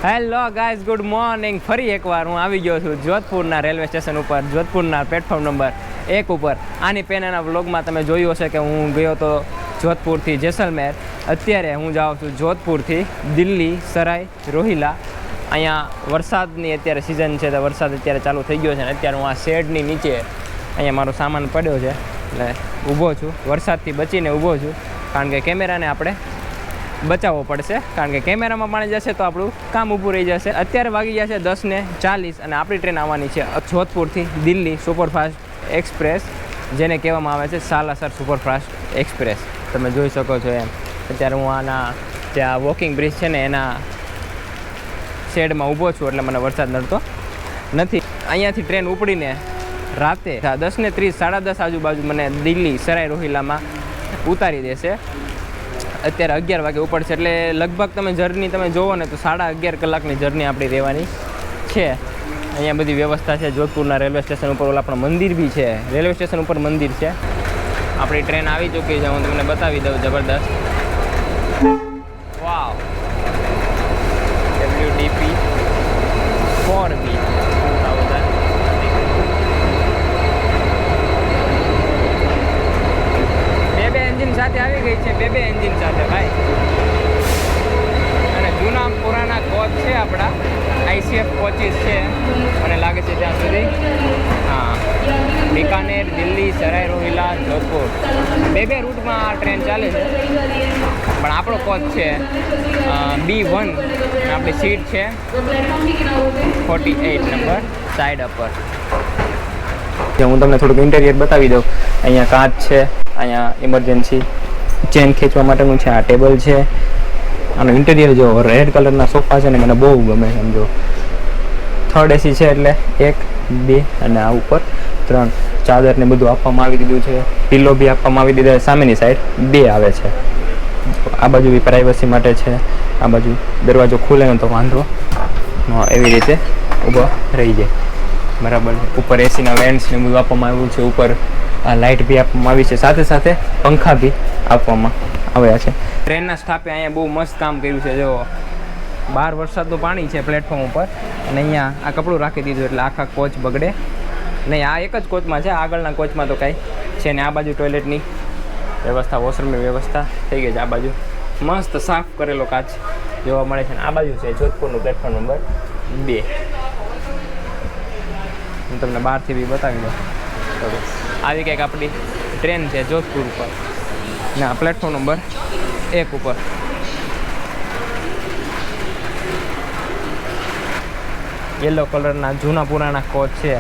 Hello guys, good morning. ફરી એકવાર હું આવી ગયો છું જોધપુરના રેલવે સ્ટેશન ઉપર, જોધપુરના પ્લેટફોર્મ નંબર 1 ઉપર. આની પહેલાંના વ્લોગમાં તમે જોયું હશે કે હું ગયો તો જોધપુરથી જેસલમેર. અત્યારે હું જાઉં છું જોધપુરથી દિલ્હી સરાય રોહિલા. અહીંયા વરસાદની અત્યારે સિઝન છે તો વરસાદ અત્યારે ચાલુ થઈ ગયો છે ને અત્યારે હું આ શેડની નીચે અહીંયા મારો સામાન પડ્યો છે એટલે ઊભો છું. વરસાદથી બચીને ઊભો છું કારણ કે કેમેરાને આપણે બચાવવો પડશે, કારણ કે કેમેરામાં પાણી જશે તો આપણું કામ ઊભું રહી જશે. અત્યારે વાગી જશે 10:40 અને આપણી ટ્રેન આવવાની છે જોધપુરથી દિલ્હી સુપરફાસ્ટ એક્સપ્રેસ, જેને કહેવામાં આવે છે સાલાસર સુપરફાસ્ટ એક્સપ્રેસ. તમે જોઈ શકો છો એમ. અત્યારે હું આના ત્યાં વોકિંગ બ્રિજ છે ને એના શેડમાં ઊભો છું એટલે મને વરસાદ નડતો નથી. અહીંયાથી ટ્રેન ઉપડીને રાતે 10:30 10:30 આજુબાજુ મને દિલ્હી સરાય રોહિલામાં ઉતારી દેશે. અત્યારે 11 વાગે ઉપડશે એટલે લગભગ તમે જર્ની તમે જોવો ને તો 11.5 કલાકની જર્ની આપણી રહેવાની છે. અહીંયા બધી વ્યવસ્થા છે. જોધપુરના રેલવે સ્ટેશન ઉપર ઓલા પણ મંદિર બી છે. રેલવે સ્ટેશન ઉપર મંદિર છે. આપણી ટ્રેન આવી ચૂકી છે, હું તમને બતાવી દઉં. જબરદસ્ત. વાવ, WDP 4B 2000 બે એન્જિન સાથે આવી ગઈ છે. બે એન્જિન સાથે ભાઈ. અને જૂના પુરાના કોચ છે આપણા, ICF કોચિસ છે મને લાગે છે ત્યાં સુધી. હા, બિકાનેર, દિલ્હી, સરાય રોહિલા, જોધપુર બે રૂટમાં આ ટ્રેન ચાલે છે. પણ આપણો કોચ છે B1 અને આપણી સીટ છે 48 નંબર સાઈડ અપર. હું તમને થોડુંક ઇન્ટેરિયર બતાવી દઉં. અહીંયા કાચ છે, અહીંયા ઇમરજન્સી ચેન ખેંચવા માટેનું છે. આ ટેબલ છે. આનું ઇન્ટેરિયર જો રેડ કલરના સોફા છે ને મને બહુ ગમે. સમજો 3rd AC છે એટલે 1 2 અને આ ઉપર 3 ચાદર ને બધું આપવામાં આવી દીધું છે. પિલો બી આપવામાં આવી દીધા. સામેની સાઈડ 2 આવે છે. આ બાજુ બી પ્રાઇવસી માટે છે. આ બાજુ દરવાજો ખુલે ને તો વાંધો એવી રીતે ઊભો રહી જાય. બરાબર. ઉપર એસીના વેન્ટ્સ ને બધું આપવામાં આવ્યું છે. ઉપર આ લાઇટ બી આપવામાં આવી છે. સાથે સાથે પંખા બી આપવામાં આવ્યા છે. ટ્રેનના સ્ટાફે અહીંયા બહુ મસ્ત કામ કર્યું છે. જો બહાર વરસાદનું પાણી છે પ્લેટફોર્મ ઉપર અને અહીંયા આ કપડું રાખી દીધું એટલે આખા કોચ બગડે નહીં. આ એક જ કોચમાં છે, આગળના કોચમાં તો કાંઈ છે ને. આ બાજુ ટોયલેટની વ્યવસ્થા, વોશરૂમની વ્યવસ્થા થઈ ગઈ છે. આ બાજુ મસ્ત સાફ કરેલો કાચ જોવા મળે છે. ને આ બાજુ છે જોધપુરનું પ્લેટફોર્મ નંબર 2. હું તમને બહારથી બી બતાવી દઉં. આવી કંઈક આપણી ટ્રેન છે જોધપુર ઉપર ના પ્લેટફોર્મ નંબર 1 ઉપર. યલો કલરના જૂના પુરાણા કોચ છે.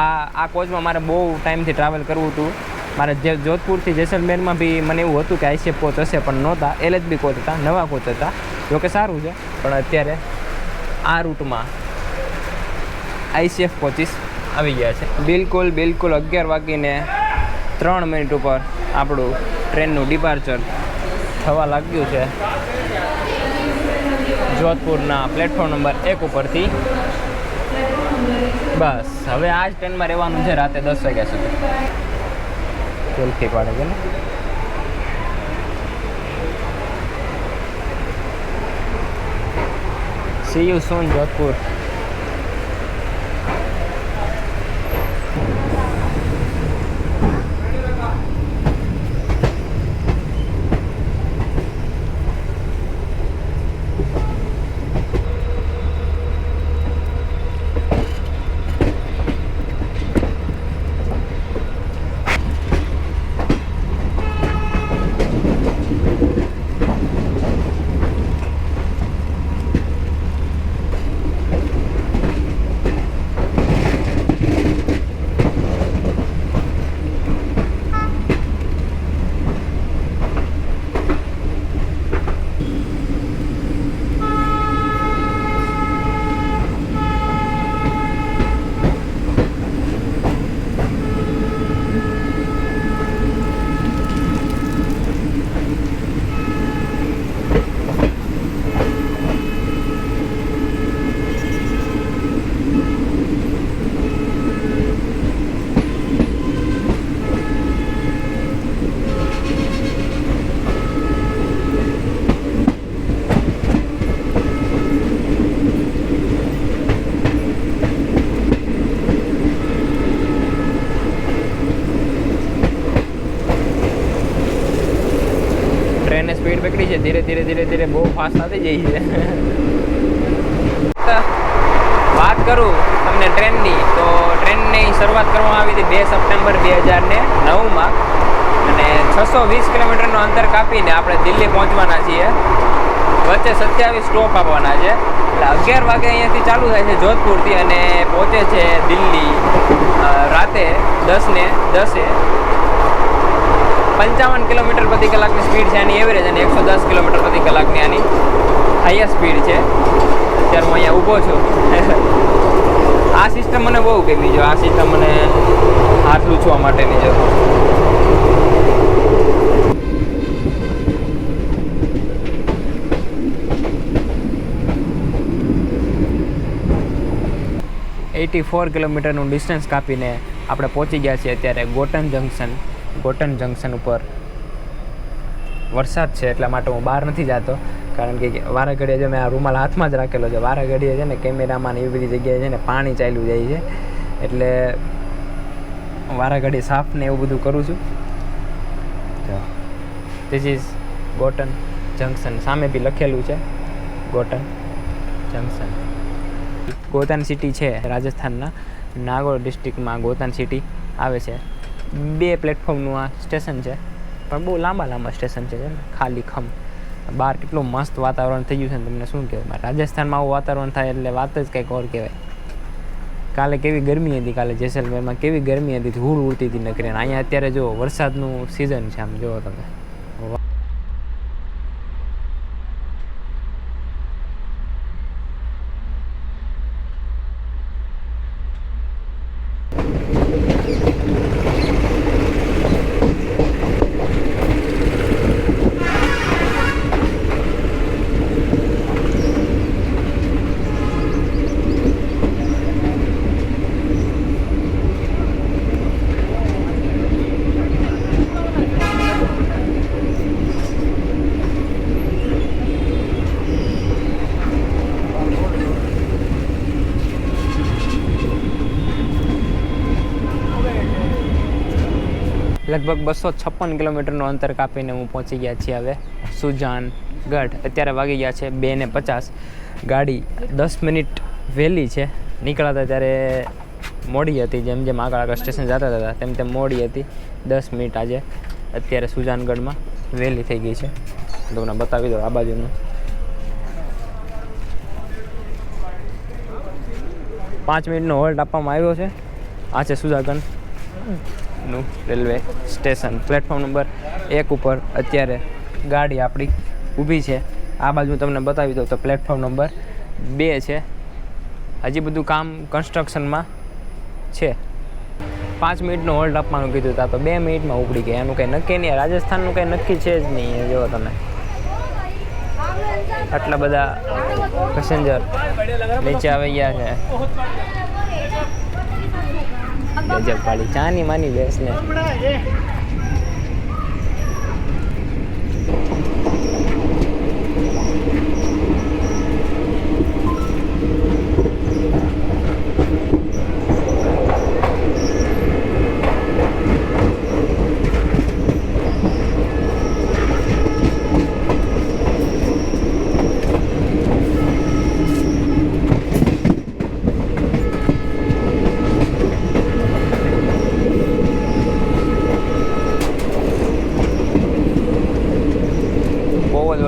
આ કોચમાં મારે બહુ ટાઈમથી ટ્રાવેલ કરવું હતું. મારે જે જોધપુરથી જેસલમેરમાં બી મને એવું હતું કે ICF કોચ હશે પણ નહોતા. LHB કોચ હતા, નવા કોચ હતા. જોકે સારું છે પણ અત્યારે આ રૂટમાં ICF કોચિસ આવી ગયા છે. બિલકુલ 11:03 ઉપર આપણું ટ્રેનનું ડિપાર્ચર થવા લાગ્યું છે જોધપુરના પ્લેટફોર્મ નંબર 1 ઉપરથી. બસ હવે આ જ ટ્રેનમાં રહેવાનું છે રાતે 10 વાગ્યા સુધી. સેલ્ફી પાડે છે ને. See you soon, Jodhpur. ધીરે ધીરે ધીરે ધીરે બહુ ફાસ્ટ થતી જાય છે. વાત કરું તમને ટ્રેનની, તો ટ્રેનની શરૂઆત કરવામાં આવી હતી 2 સપ્ટેમ્બર 2009માં અને 620 કિલોમીટરનું અંતર કાપીને આપણે દિલ્હી પહોંચવાના છીએ. વચ્ચે 27 સ્ટોપ આપવાના છે. એટલે 11 વાગે અહીંયાથી ચાલુ થાય છે જોધપુરથી અને પહોંચે છે દિલ્હી રાતે 10:10. 55 કિલોમીટર પ્રતિ કલાકની સ્પીડ છે આની એવરેજ અને 110 કિલોમીટર પ્રતિ કલાકની આની હાઈએસ્ટ સ્પીડ છે. અત્યારે હું અહીંયા ઊભો છું. આ સિસ્ટમ મને બહુ ગમી છે. આ સિસ્ટમ મને હાથ લૂછવા માટેની છે. 84 કિલોમીટરનું ડિસ્ટન્સ કાપીને આપણે પહોંચી ગયા છીએ અત્યારે ગોટન જંકશન ઉપર. વરસાદ છે એટલા માટે હું બહાર નથી જતો, કારણ કે વારા ઘડીએ જે મેં આ રૂમાલ હાથમાં જ રાખેલો છે. વારા ઘડીએ છે ને કેમેરામાં ને એવી બધી જગ્યાએ છે ને પાણી ચાલ્યું જાય છે, એટલે વારા ઘડી સાફ ને એવું બધું કરું છું. This is gotten junction. સામે બી લખેલું છે ગોટન જંકશન. ગોતાન સિટી છે રાજસ્થાનના નાગોર ડિસ્ટ્રિક્ટમાં. ગોતાન સિટી આવે છે. 2 પ્લેટફોર્મનું આ સ્ટેશન છે, પણ બહુ લાંબા સ્ટેશન છે ને ખાલી ખમ. બહાર કેટલું મસ્ત વાતાવરણ થઈ ગયું છે ને તમને શું કહેવાય. રાજસ્થાનમાં આવું વાતાવરણ થાય એટલે વાત જ કંઈક ઓર કહેવાય. કાલે કેવી ગરમી હતી, કાલે જેસલમેરમાં કેવી ગરમી હતી, ધૂળ ઉડતી હતી નકરી. અહીંયા અત્યારે જો વરસાદનું સિઝન છે. આમ જુઓ તમે. લગભગ 256 કિલોમીટરનું અંતર કાપીને હું પહોંચી ગયા છીએ હવે સુજાનગઢ. અત્યારે વાગી ગયા છે 2:50. ગાડી 10 મિનિટ વહેલી છે. નીકળ્યા હતા ત્યારે મોડી હતી, જેમ જેમ આગળ સ્ટેશન જતા હતા તેમ તેમ મોડી હતી. 10 મિનિટ આજે અત્યારે સુજાનગઢમાં વહેલી થઈ ગઈ છે. તમને બતાવી દો આ બાજુનું. 5 મિનિટનો હોલ્ટ આપવામાં આવ્યો છે. આ છે સુજાનગઢનું રેલવે સ્ટેશન. પ્લેટફોર્મ નંબર 1 ઉપર અત્યારે ગાડી આપણી ઊભી છે. આ બાજુ તમને બતાવી દઉં તો પ્લેટફોર્મ નંબર 2 છે. હજી બધું કામ કન્સ્ટ્રક્શનમાં છે. 5 મિનિટનો હોલ્ડ આપવાનું કીધું હતા, તો 2 મિનિટમાં ઉપડી ગયા. એનું કંઈ નક્કી નહીં. રાજસ્થાનનું કંઈ નક્કી છે જ નહીં. જુઓ તમે, આટલા બધા પેસેન્જર નીચે આવી ગયા છે. ગજબ પાડી ચાની માની બેસ ને.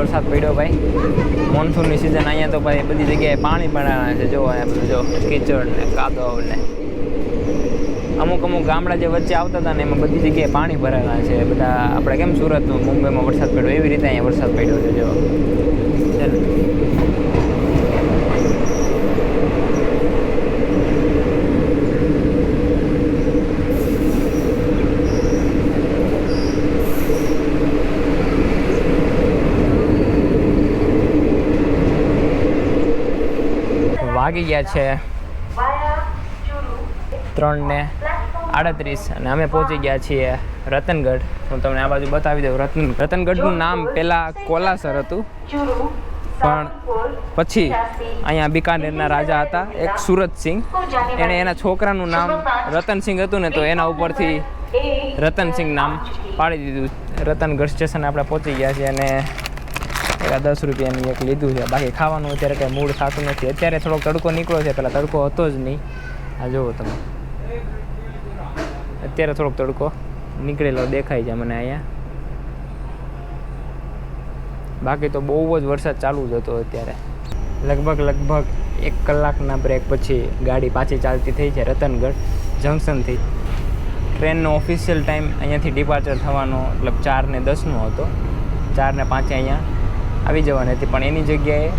વરસાદ પડ્યો ભાઈ. મોન્સૂનની સિઝન. અહીંયા તો ભાઈ બધી જગ્યાએ પાણી ભરાણા છે. જો અહીંયા બધું જો કીચડ ને કાદવ ને અમુક ગામડા જે વચ્ચે આવતા હતા ને એમાં બધી જગ્યાએ પાણી ભરાયેલા છે. બધા આપણે કેમ સુરત મુંબઈમાં વરસાદ પડ્યો એવી રીતે અહીંયા વરસાદ પડ્યો છે. જો ચાલો વાગી ગયા છે 3:38 અને અમે પહોંચી ગયા છીએ રતનગઢ. હું તમને આ બાજુ બતાવી દઉં. રતનગઢનું નામ પહેલાં કોલાસર હતું, પણ પછી અહીંયા બિકાનેરના રાજા હતા એક સુરતસિંહ, એણે એના છોકરાનું નામ રતનસિંહ હતું ને, તો એના ઉપરથી રતનસિંહ નામ પાડી દીધું. રતનગઢ સ્ટેશન આપણે પહોંચી ગયા છીએ અને 10 રૂપિયાની એક લીધું છે. બાકી ખાવાનું અત્યારે કંઈ મૂડ થતું નથી. અત્યારે થોડોક તડકો નીકળ્યો છે, પહેલાં તડકો હતો જ નહીં. આ જુઓ તમે, અત્યારે થોડોક તડકો નીકળેલો દેખાય છે મને અહીંયા. બાકી તો બહુ જ વરસાદ ચાલુ જ હતો અત્યારે. લગભગ 1 કલાકના બ્રેક પછી ગાડી પાછી ચાલતી થઈ છે રતનગઢ જંકશનથી. ટ્રેનનો ઓફિશિયલ ટાઈમ અહીંયાથી ડિપાર્ચર થવાનો મતલબ 4:10નો હતો. 4:05 અહીંયા આવી જવાની હતી, પણ એની જગ્યાએ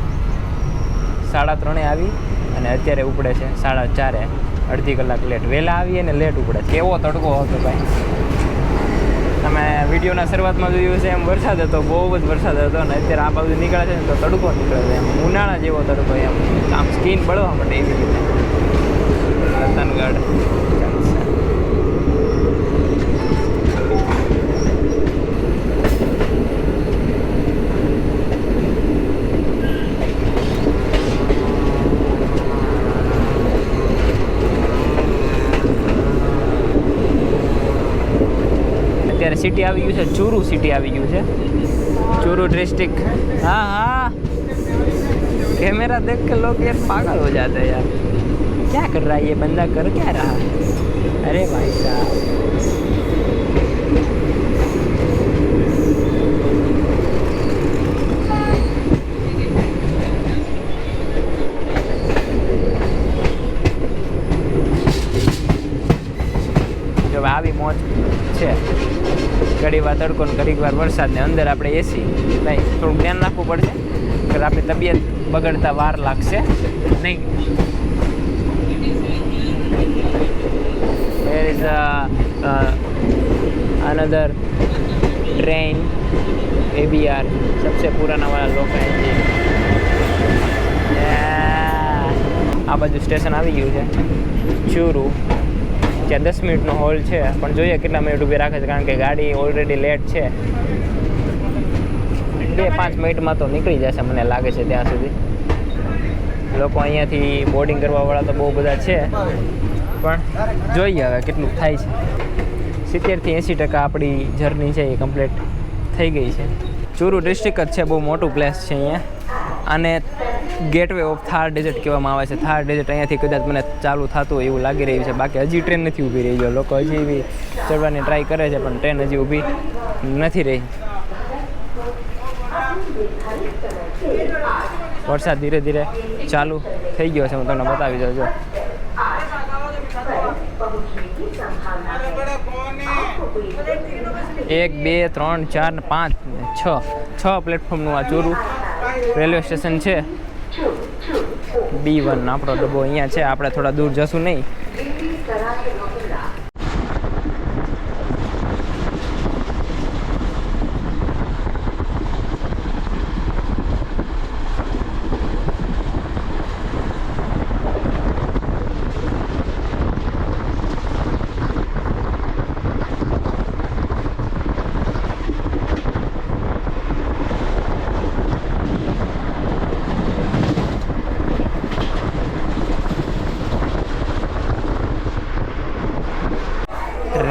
3:30 આવી અને અત્યારે ઉપડે છે 4:30. અડધી કલાક લેટ. વહેલા આવી અને લેટ ઉપડે છે. કેવો તડકો હતો ભાઈ. તમે વિડીયોના શરૂઆતમાં જોયું છે એમ વરસાદ હતો, બહુ જ વરસાદ હતો. અને અત્યારે આ બાજુ નીકળે છે ને તો તડકો નીકળે છે, એમ ઉનાળા જેવો તડકો, એમ આમ સ્કીન બળવા માટે એવી રીતે. રતનગઢ અત્યારે સિટી આવી ગયું છે, ચૂरू સિટી આવી ગયું છે, चूरू डिस्ट्रिक्ट। हाँ हाँ, कैमरा देख के लोग यार पागल हो जाते हैं यार, क्या कर रहा है ये बंदा, कर क्या रहा है। अरे भाई साहब, જો આવી મોજ છે, ઘણી વાર તડકો ને ઘણી વાર વરસાદ ને અંદર આપણે એસી નહીં, થોડુંક ધ્યાન રાખવું પડશે કે આપણી તબિયત બગડતા વાર લાગશે નહીં. There is another train ABR, सबसे पुराना वाला लोग है जी. આ બાજુ સ્ટેશન આવી ગયું છે ચૂરુ. ત્યાં 10 મિનિટનો હોલ છે, પણ જોઈએ કેટલા મિનિટ ઊભી રાખે છે, કારણ કે ગાડી ઓલરેડી લેટ છે. 2-5 મિનિટમાં તો નીકળી જશે મને લાગે છે. ત્યાં સુધી લોકો અહીંયાથી બોર્ડિંગ કરવાવાળા તો બહુ બધા છે, પણ જોઈએ હવે કેટલું થાય છે. 70-80% આપણી જર્ની છે એ કમ્પ્લીટ થઈ ગઈ છે. ચૂરુ ડિસ્ટ્રિક્ટ જ છે, બહુ મોટું પ્લેસ છે અહીંયા. અને ગેટવે ઓફ થાર ડેઝર્ટ કહેવામાં આવે છે. થાર ડેઝર્ટ અહીંયાથી કદાચ મને ચાલુ થતું હોય એવું લાગી રહ્યું છે. બાકી હજી ટ્રેન નથી ઊભી રહી. જો લોકો હજી બી ચડવાની ટ્રાય કરે છે, પણ ટ્રેન હજી ઊભી નથી રહી. વરસાદ ધીરે ધીરે ચાલુ થઈ ગયો છે, હું તમને બતાવી દઉં. જો 1, 2, 3, 4, 5, 6 પ્લેટફોર્મનું આ ચૂરુ રેલવે સ્ટેશન છે. B1 આપણો ડબ્બો અહીંયા છે. આપણે થોડા દૂર જશું નહીં.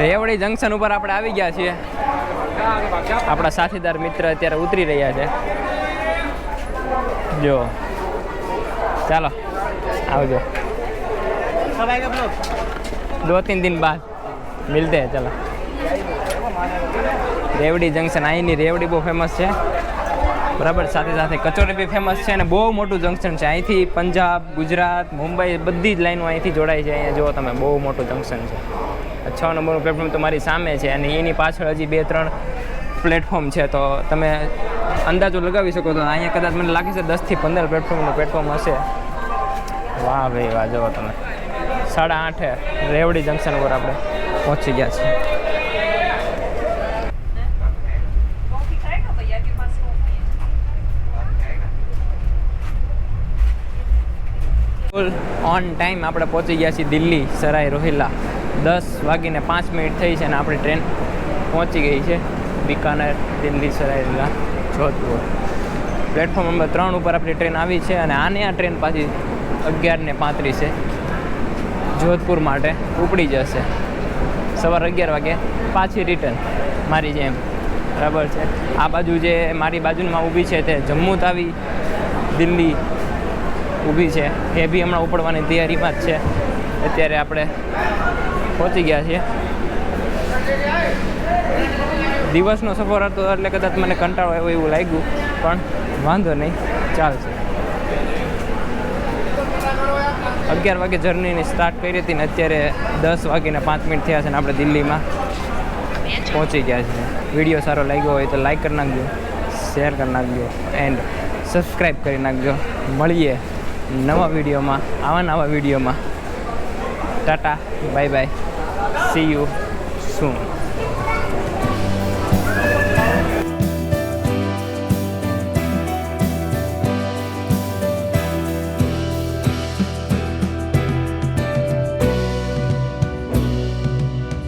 રેવડી જંકશન ઉપર આપણે આવી ગયા છીએ. આપણા સાથીદાર મિત્ર અત્યારે ઉતરી રહ્યા છે. જો ચાલો આવજો. 2-3 दिन बाद मिलते हैं. चलो, રેવડી જંકશન, અહીંની રેવડી બહુ ફેમસ છે બરાબર. સાથે સાથે કચોરી બી ફેમસ છે અને બહુ મોટું જંકશન છે. અહીંથી પંજાબ, ગુજરાત, મુંબઈ બધી જ લાઈનો અહીંથી જોડાય છે. અહીંયા જુઓ તમે, બહુ મોટું જંકશન છે. 6 નંબરનું પ્લેટફોર્મ તો મારી સામે છે, અને એની પાછળ હજી 2-3 પ્લેટફોર્મ છે. તો તમે અંદાજો લગાવી શકો. તો અહીંયા કદાચ મને લાગે છે 10 થી 15 પ્લેટફોર્મનું પ્લેટફોર્મ હશે. વાહ ભાઈ વાહ, જુઓ તમે, 8:30 રેવડી જંકશન ઉપર આપણે પહોંચી ગયા છીએ. ઓન ટાઈમ આપણે પહોંચી ગયા છીએ દિલ્હી સરાય રોહિલ્લા. 10:05 થઈ છે અને આપણી ટ્રેન પહોંચી ગઈ છે બિકાનેર, દિલ્હી સરાય રોહિલ્લા, જોધપુર. પ્લેટફોર્મ નંબર 3 ઉપર આપણી ટ્રેન આવી છે. અને આને આ ટ્રેન પાછી 11:35 જોધપુર માટે ઉપડી જશે. સવારે 11 વાગે પાછી રિટર્ન મારી જેમ. બરાબર છે. આ બાજુ જે મારી બાજુમાં ઊભી છે તે જમ્મુ તાવી દિલ્હી ઊભી છે, એ બી હમણાં ઉપડવાની તૈયારીમાં જ છે. અત્યારે આપણે પહોંચી ગયા છીએ. દિવસનો સફર હતો એટલે કદાચ મને કંટાળો આવ્યો એવું લાગ્યું, પણ વાંધો નહીં, ચાલશે. 11 વાગે જર્નીની સ્ટાર્ટ કરી હતી ને અત્યારે 10 વાગીને 5 મિનિટ થયા છે ને આપણે દિલ્હીમાં પહોંચી ગયા છીએ. વિડીયો સારો લાગ્યો હોય તો લાઈક કરી નાખજો, શેર કરી નાખજો એન્ડ સબસ્ક્રાઈબ કરી નાખજો. મળીએ નવા વિડીયોમાં, નવા વિડીયોમાં. Tata, bye bye, C you soon.